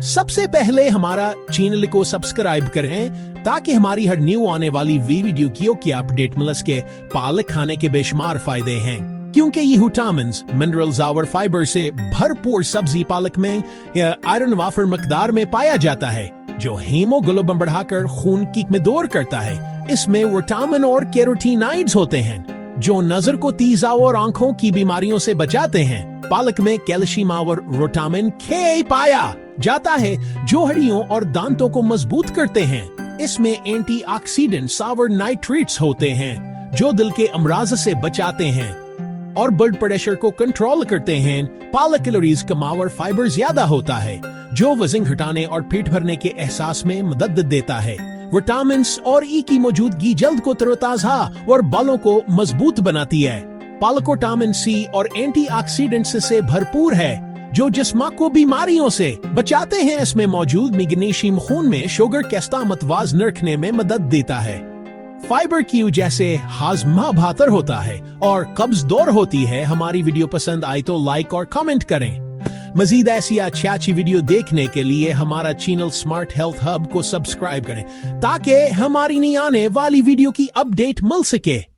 सबसे पहले हमारा चैनल को सब्सक्राइब करें ताकि हमारी हर न्यू आने वाली वीडियो की अपडेट मिल सके। पालक खाने के बेशुमार फायदे हैं क्योंकि ये विटामिन्स, मिनरल्स और फाइबर से भरपूर सब्जी पालक में आयरन वाफर मकदार में पाया जाता है जो हीमोग्लोबिन बढ़ाकर खून की कमजोरी करता है। इसमें विटामिन और कैरोटीनॉइड्स होते हैं जो नजर को तेज और आंखों की बीमारियों से बचाते हैं। पालक में कैल्शियम और विटामिन के पाया जाता है जो हड्डियों और दांतों को मजबूत करते हैं। इसमें एंटीऑक्सीडेंट्स और नाइट्रेट्स होते हैं जो दिल के अमराज से बचाते हैं और ब्लड प्रेशर को कंट्रोल करते हैं। पालक कैलोरीज कम और फाइबर ज्यादा होता है जो वजन घटाने और पेट भरने के एहसास में मदद देता है। विटामिन और ई की मौजूदगी जल्द को तरोताजा और बालों को मजबूत बनाती है। पालक विटामिन सी और एंटीऑक्सीडेंट्स से भरपूर है जो जिस्म को बीमारियों से बचाते हैं। इसमें मौजूद मैग्नीशियम खून में शुगर का स्तर मतवाज़न रखने में मदद देता है। फाइबर की वजह से हाजमा बेहतर होता है और कब्ज दूर होती है। हमारी वीडियो पसंद आई तो लाइक और कमेंट करें। मजीद ऐसी अच्छी वीडियो देखने के लिए हमारा चैनल स्मार्ट हेल्थ हब को सब्सक्राइब करें ताकि हमारी नई आने वाली वीडियो की अपडेट मिल सके।